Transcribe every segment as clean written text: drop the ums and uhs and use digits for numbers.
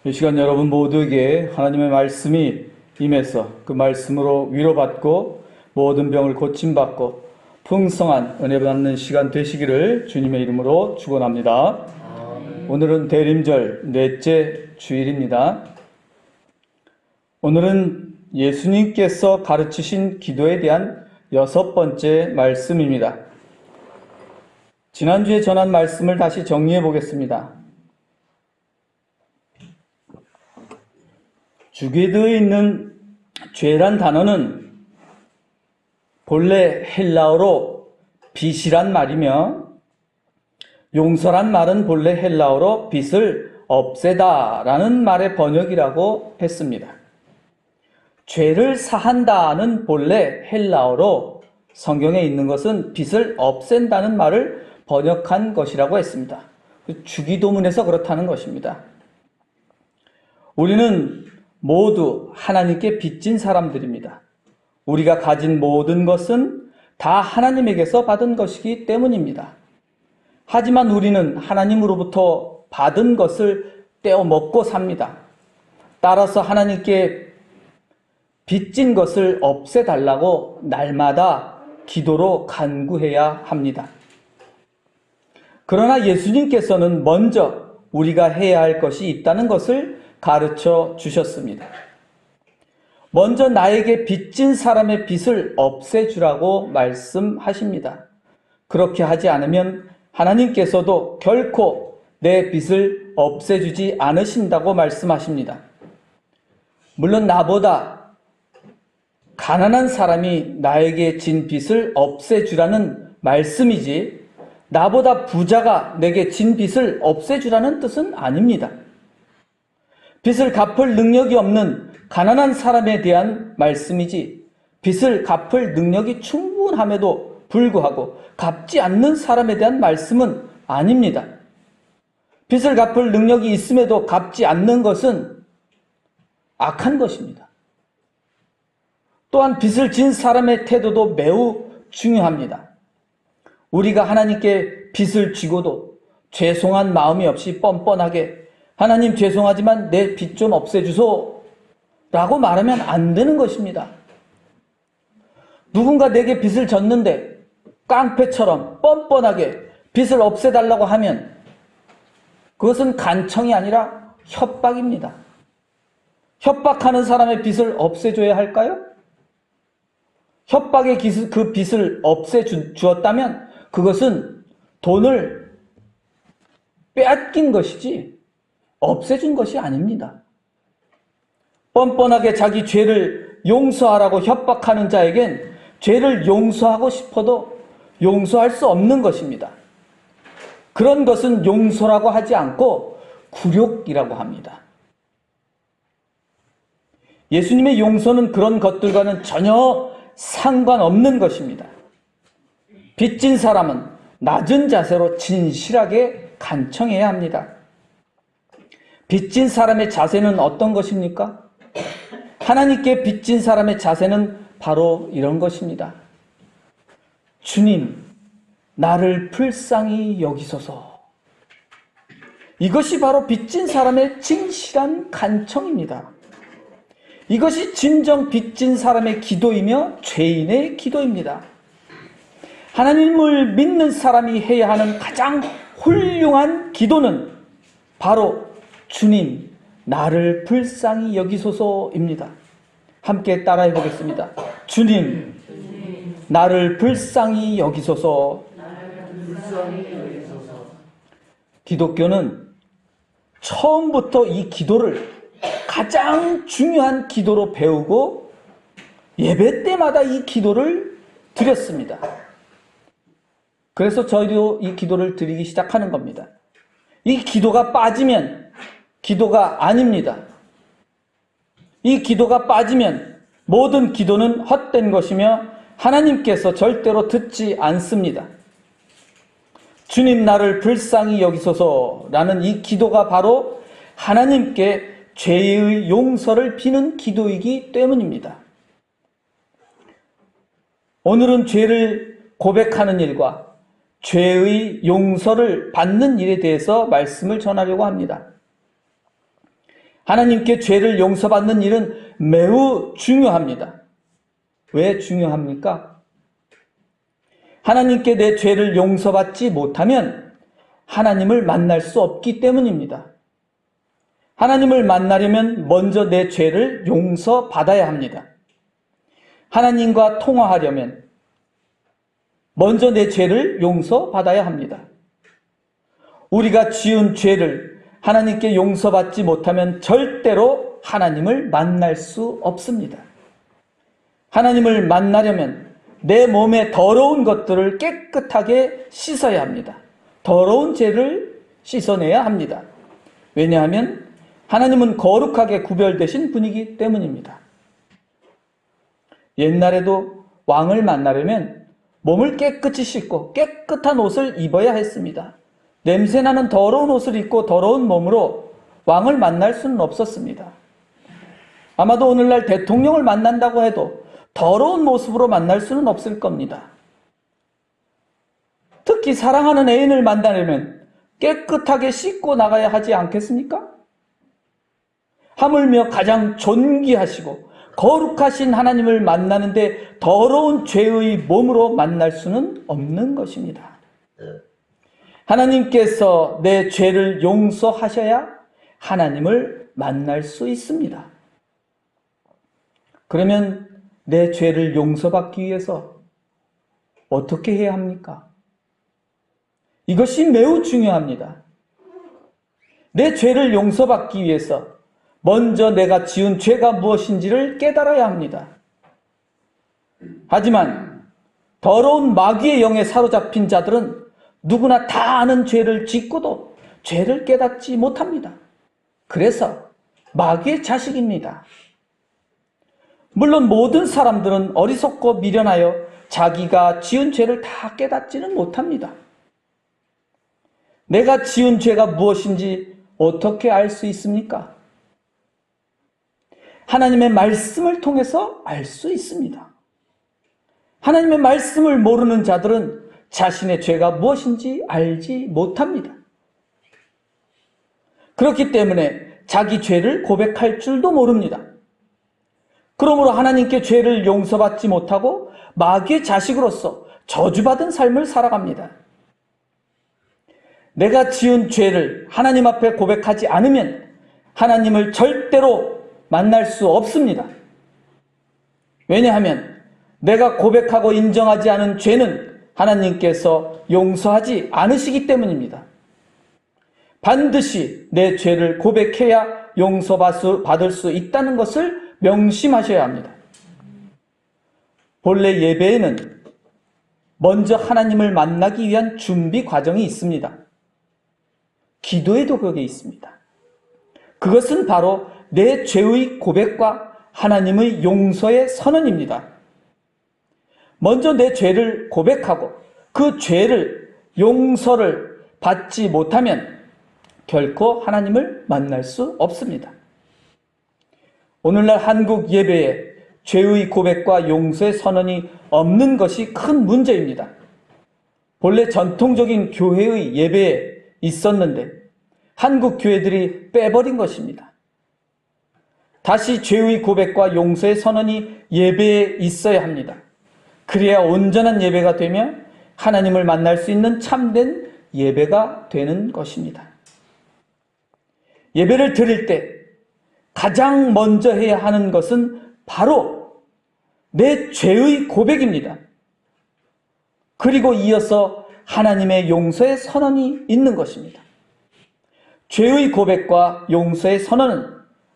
이 시간 여러분 모두에게 하나님의 말씀이 임해서 그 말씀으로 위로받고 모든 병을 고침받고 풍성한 은혜 받는 시간 되시기를 주님의 이름으로 축원합니다. 오늘은 대림절 넷째 주일입니다. 오늘은 예수님께서 가르치신 기도에 대한 6번째 말씀입니다. 지난주에 전한 말씀을 다시 정리해 보겠습니다. 주기도에 있는 죄란 단어는 본래 헬라어로 빚이란 말이며 용서란 말은 본래 헬라어로 빚을 없애다라는 말의 번역이라고 했습니다. 죄를 사한다는 본래 헬라어로 성경에 있는 것은 빚을 없앤다는 말을 번역한 것이라고 했습니다. 주기도문에서 그렇다는 것입니다. 우리는 모두 하나님께 빚진 사람들입니다. 우리가 가진 모든 것은 다 하나님에게서 받은 것이기 때문입니다. 하지만 우리는 하나님으로부터 받은 것을 떼어 먹고 삽니다. 따라서 하나님께 빚진 것을 없애달라고 날마다 기도로 간구해야 합니다. 그러나 예수님께서는 먼저 우리가 해야 할 것이 있다는 것을 가르쳐 주셨습니다. 먼저 나에게 빚진 사람의 빚을 없애주라고 말씀하십니다. 그렇게 하지 않으면 하나님께서도 결코 내 빚을 없애주지 않으신다고 말씀하십니다. 물론 나보다 가난한 사람이 나에게 진 빚을 없애주라는 말씀이지 나보다 부자가 내게 진 빚을 없애주라는 뜻은 아닙니다. 빚을 갚을 능력이 없는 가난한 사람에 대한 말씀이지 빚을 갚을 능력이 충분함에도 불구하고 갚지 않는 사람에 대한 말씀은 아닙니다. 빚을 갚을 능력이 있음에도 갚지 않는 것은 악한 것입니다. 또한 빚을 진 사람의 태도도 매우 중요합니다. 우리가 하나님께 빚을 지고도 죄송한 마음이 없이 뻔뻔하게 하나님 죄송하지만 내 빚 좀 없애주소 라고 말하면 안 되는 것입니다. 누군가 내게 빚을 졌는데 깡패처럼 뻔뻔하게 빚을 없애달라고 하면 그것은 간청이 아니라 협박입니다. 협박하는 사람의 빚을 없애줘야 할까요? 협박의 그 빚을 없애주었다면 그것은 돈을 빼앗긴 것이지 없애준 것이 아닙니다. 뻔뻔하게 자기 죄를 용서하라고 협박하는 자에겐 죄를 용서하고 싶어도 용서할 수 없는 것입니다. 그런 것은 용서라고 하지 않고 굴욕이라고 합니다. 예수님의 용서는 그런 것들과는 전혀 상관없는 것입니다. 빚진 사람은 낮은 자세로 진실하게 간청해야 합니다. 빚진 사람의 자세는 어떤 것입니까? 하나님께 빚진 사람의 자세는 바로 이런 것입니다. 주님, 나를 불쌍히 여기소서. 이것이 바로 빚진 사람의 진실한 간청입니다. 이것이 진정 빚진 사람의 기도이며 죄인의 기도입니다. 하나님을 믿는 사람이 해야 하는 가장 훌륭한 기도는 바로 주님, 나를 불쌍히 여기소서입니다. 함께 따라해 보겠습니다. 주님, 나를 불쌍히 여기소서. 기독교는 처음부터 이 기도를 가장 중요한 기도로 배우고 예배 때마다 이 기도를 드렸습니다. 그래서 저희도 이 기도를 드리기 시작하는 겁니다. 이 기도가 빠지면 기도가 아닙니다. 이 기도가 빠지면 모든 기도는 헛된 것이며 하나님께서 절대로 듣지 않습니다. 주님 나를 불쌍히 여기소서라는 이 기도가 바로 하나님께 죄의 용서를 비는 기도이기 때문입니다. 오늘은 죄를 고백하는 일과 죄의 용서를 받는 일에 대해서 말씀을 전하려고 합니다. 하나님께 죄를 용서받는 일은 매우 중요합니다. 왜 중요합니까? 하나님께 내 죄를 용서받지 못하면 하나님을 만날 수 없기 때문입니다. 하나님을 만나려면 먼저 내 죄를 용서받아야 합니다. 하나님과 통화하려면 먼저 내 죄를 용서받아야 합니다. 우리가 지은 죄를 하나님께 용서받지 못하면 절대로 하나님을 만날 수 없습니다. 하나님을 만나려면 내 몸에 더러운 것들을 깨끗하게 씻어야 합니다. 더러운 죄를 씻어내야 합니다. 왜냐하면 하나님은 거룩하게 구별되신 분이기 때문입니다. 옛날에도 왕을 만나려면 몸을 깨끗이 씻고 깨끗한 옷을 입어야 했습니다. 냄새나는 더러운 옷을 입고 더러운 몸으로 왕을 만날 수는 없었습니다. 아마도 오늘날 대통령을 만난다고 해도 더러운 모습으로 만날 수는 없을 겁니다. 특히 사랑하는 애인을 만나려면 깨끗하게 씻고 나가야 하지 않겠습니까? 하물며 가장 존귀하시고 거룩하신 하나님을 만나는데 더러운 죄의 몸으로 만날 수는 없는 것입니다. 하나님께서 내 죄를 용서하셔야 하나님을 만날 수 있습니다. 그러면 내 죄를 용서받기 위해서 어떻게 해야 합니까? 이것이 매우 중요합니다. 내 죄를 용서받기 위해서 먼저 내가 지은 죄가 무엇인지를 깨달아야 합니다. 하지만 더러운 마귀의 영에 사로잡힌 자들은 누구나 다 아는 죄를 짓고도 죄를 깨닫지 못합니다. 그래서 마귀의 자식입니다. 물론 모든 사람들은 어리석고 미련하여 자기가 지은 죄를 다 깨닫지는 못합니다. 내가 지은 죄가 무엇인지 어떻게 알 수 있습니까? 하나님의 말씀을 통해서 알 수 있습니다. 하나님의 말씀을 모르는 자들은 자신의 죄가 무엇인지 알지 못합니다. 그렇기 때문에 자기 죄를 고백할 줄도 모릅니다. 그러므로 하나님께 죄를 용서받지 못하고 마귀의 자식으로서 저주받은 삶을 살아갑니다. 내가 지은 죄를 하나님 앞에 고백하지 않으면 하나님을 절대로 만날 수 없습니다. 왜냐하면 내가 고백하고 인정하지 않은 죄는 하나님께서 용서하지 않으시기 때문입니다. 반드시 내 죄를 고백해야 용서받을 수 있다는 것을 명심하셔야 합니다. 본래 예배에는 먼저 하나님을 만나기 위한 준비 과정이 있습니다. 기도에도 그게 있습니다. 그것은 바로 내 죄의 고백과 하나님의 용서의 선언입니다. 먼저 내 죄를 고백하고 그 죄를 용서를 받지 못하면 결코 하나님을 만날 수 없습니다. 오늘날 한국 예배에 죄의 고백과 용서의 선언이 없는 것이 큰 문제입니다. 본래 전통적인 교회의 예배에 있었는데 한국 교회들이 빼버린 것입니다. 다시 죄의 고백과 용서의 선언이 예배에 있어야 합니다. 그래야 온전한 예배가 되며 하나님을 만날 수 있는 참된 예배가 되는 것입니다. 예배를 드릴 때 가장 먼저 해야 하는 것은 바로 내 죄의 고백입니다. 그리고 이어서 하나님의 용서의 선언이 있는 것입니다. 죄의 고백과 용서의 선언은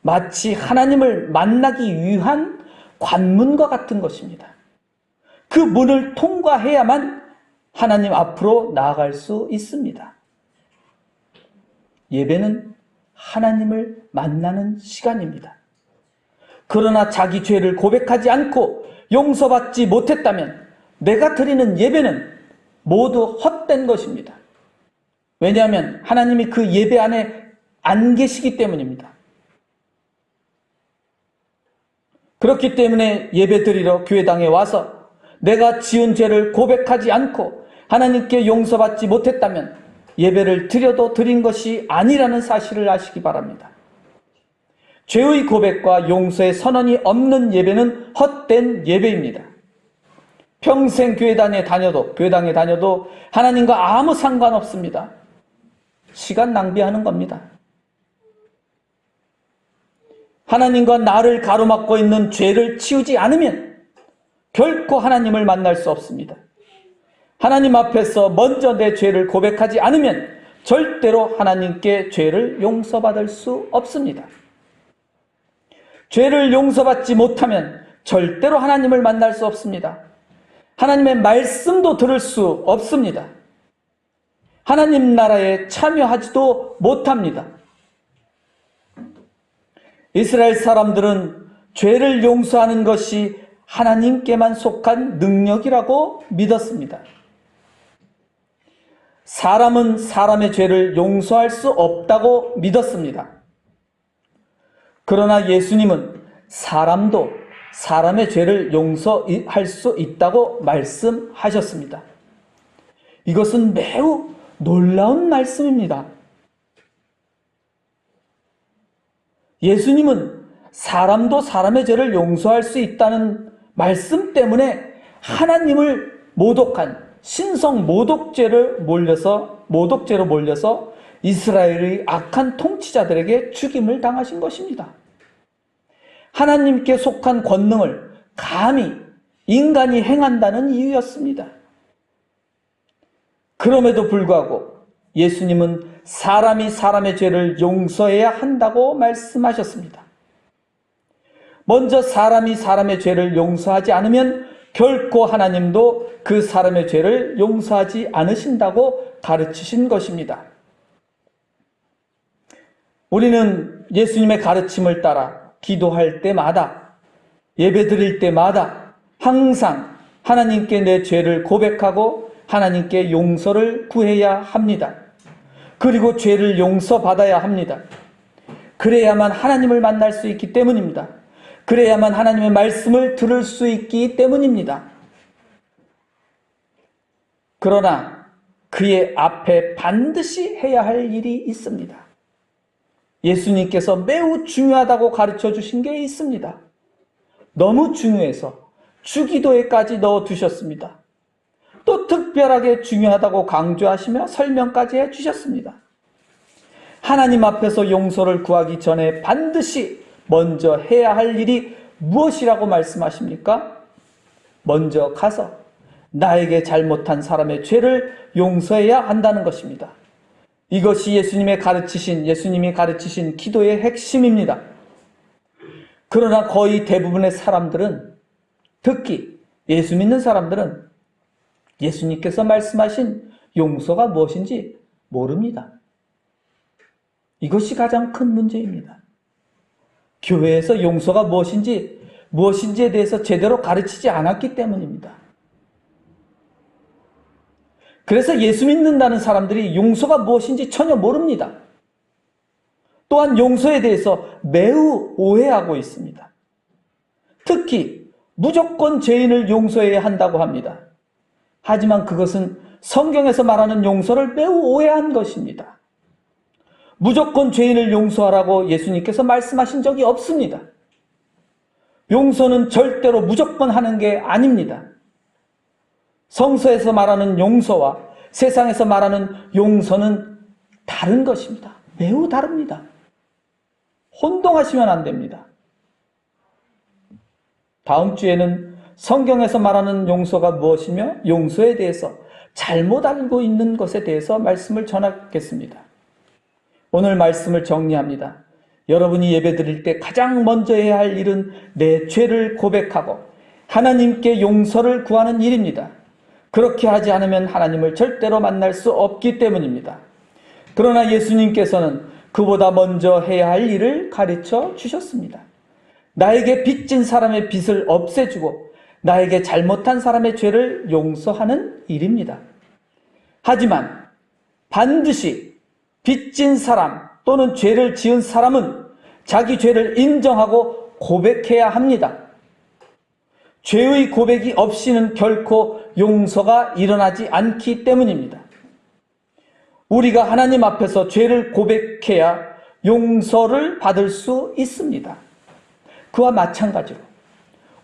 마치 하나님을 만나기 위한 관문과 같은 것입니다. 그 문을 통과해야만 하나님 앞으로 나아갈 수 있습니다. 예배는 하나님을 만나는 시간입니다. 그러나 자기 죄를 고백하지 않고 용서받지 못했다면 내가 드리는 예배는 모두 헛된 것입니다. 왜냐하면 하나님이 그 예배 안에 안 계시기 때문입니다. 그렇기 때문에 예배 드리러 교회당에 와서 내가 지은 죄를 고백하지 않고 하나님께 용서받지 못했다면 예배를 드려도 드린 것이 아니라는 사실을 아시기 바랍니다. 죄의 고백과 용서의 선언이 없는 예배는 헛된 예배입니다. 평생 교회당에 다녀도 하나님과 아무 상관없습니다. 시간 낭비하는 겁니다. 하나님과 나를 가로막고 있는 죄를 치우지 않으면 결코 하나님을 만날 수 없습니다. 하나님 앞에서 먼저 내 죄를 고백하지 않으면 절대로 하나님께 죄를 용서받을 수 없습니다. 죄를 용서받지 못하면 절대로 하나님을 만날 수 없습니다. 하나님의 말씀도 들을 수 없습니다. 하나님 나라에 참여하지도 못합니다. 이스라엘 사람들은 죄를 용서하는 것이 하나님께만 속한 능력이라고 믿었습니다. 사람은 사람의 죄를 용서할 수 없다고 믿었습니다. 그러나 예수님은 사람도 사람의 죄를 용서할 수 있다고 말씀하셨습니다. 이것은 매우 놀라운 말씀입니다. 예수님은 사람도 사람의 죄를 용서할 수 있다는 말씀 때문에 하나님을 모독한 신성 모독죄로 몰려서 이스라엘의 악한 통치자들에게 죽임을 당하신 것입니다. 하나님께 속한 권능을 감히 인간이 행한다는 이유였습니다. 그럼에도 불구하고 예수님은 사람이 사람의 죄를 용서해야 한다고 말씀하셨습니다. 먼저 사람이 사람의 죄를 용서하지 않으면 결코 하나님도 그 사람의 죄를 용서하지 않으신다고 가르치신 것입니다. 우리는 예수님의 가르침을 따라 기도할 때마다, 예배드릴 때마다 항상 하나님께 내 죄를 고백하고 하나님께 용서를 구해야 합니다. 그리고 죄를 용서받아야 합니다. 그래야만 하나님을 만날 수 있기 때문입니다. 그래야만 하나님의 말씀을 들을 수 있기 때문입니다. 그러나 그의 앞에 반드시 해야 할 일이 있습니다. 예수님께서 매우 중요하다고 가르쳐 주신 게 있습니다. 너무 중요해서 주기도회까지 넣어두셨습니다. 또 특별하게 중요하다고 강조하시며 설명까지 해주셨습니다. 하나님 앞에서 용서를 구하기 전에 반드시 먼저 해야 할 일이 무엇이라고 말씀하십니까? 먼저 가서 나에게 잘못한 사람의 죄를 용서해야 한다는 것입니다. 이것이 예수님이 가르치신 기도의 핵심입니다. 그러나 거의 대부분의 사람들은, 특히 예수 믿는 사람들은 예수님께서 말씀하신 용서가 무엇인지 모릅니다. 이것이 가장 큰 문제입니다. 교회에서 용서가 무엇인지에 대해서 제대로 가르치지 않았기 때문입니다. 그래서 예수 믿는다는 사람들이 용서가 무엇인지 전혀 모릅니다. 또한 용서에 대해서 매우 오해하고 있습니다. 특히 무조건 죄인을 용서해야 한다고 합니다. 하지만 그것은 성경에서 말하는 용서를 매우 오해한 것입니다. 무조건 죄인을 용서하라고 예수님께서 말씀하신 적이 없습니다. 용서는 절대로 무조건 하는 게 아닙니다. 성서에서 말하는 용서와 세상에서 말하는 용서는 다른 것입니다. 매우 다릅니다. 혼동하시면 안 됩니다. 다음 주에는 성경에서 말하는 용서가 무엇이며 용서에 대해서 잘못 알고 있는 것에 대해서 말씀을 전하겠습니다. 오늘 말씀을 정리합니다. 여러분이 예배드릴 때 가장 먼저 해야 할 일은 내 죄를 고백하고 하나님께 용서를 구하는 일입니다. 그렇게 하지 않으면 하나님을 절대로 만날 수 없기 때문입니다. 그러나 예수님께서는 그보다 먼저 해야 할 일을 가르쳐 주셨습니다. 나에게 빚진 사람의 빚을 없애주고 나에게 잘못한 사람의 죄를 용서하는 일입니다. 하지만 반드시 빚진 사람 또는 죄를 지은 사람은 자기 죄를 인정하고 고백해야 합니다. 죄의 고백이 없이는 결코 용서가 일어나지 않기 때문입니다. 우리가 하나님 앞에서 죄를 고백해야 용서를 받을 수 있습니다. 그와 마찬가지로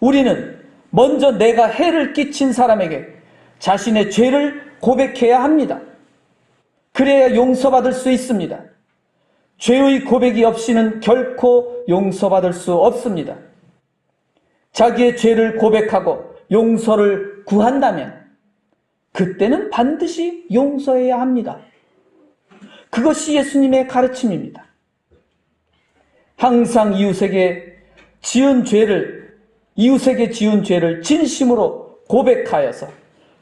우리는 먼저 내가 해를 끼친 사람에게 자신의 죄를 고백해야 합니다. 그래야 용서받을 수 있습니다. 죄의 고백이 없이는 결코 용서받을 수 없습니다. 자기의 죄를 고백하고 용서를 구한다면 그때는 반드시 용서해야 합니다. 그것이 예수님의 가르침입니다. 항상 이웃에게 지은 죄를 진심으로 고백하여서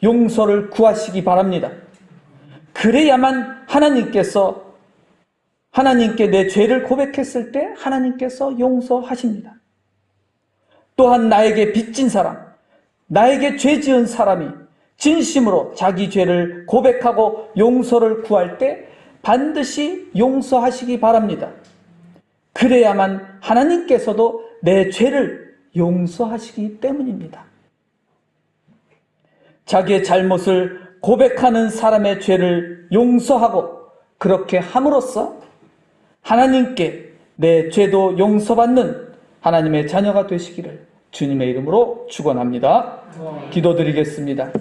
용서를 구하시기 바랍니다. 그래야만 하나님께 내 죄를 고백했을 때 하나님께서 용서하십니다. 또한 나에게 빚진 사람, 나에게 죄 지은 사람이 진심으로 자기 죄를 고백하고 용서를 구할 때 반드시 용서하시기 바랍니다. 그래야만 하나님께서도 내 죄를 용서하시기 때문입니다. 자기의 잘못을 고백하는 사람의 죄를 용서하고 그렇게 함으로써 하나님께 내 죄도 용서받는 하나님의 자녀가 되시기를 주님의 이름으로 축원합니다. 기도드리겠습니다.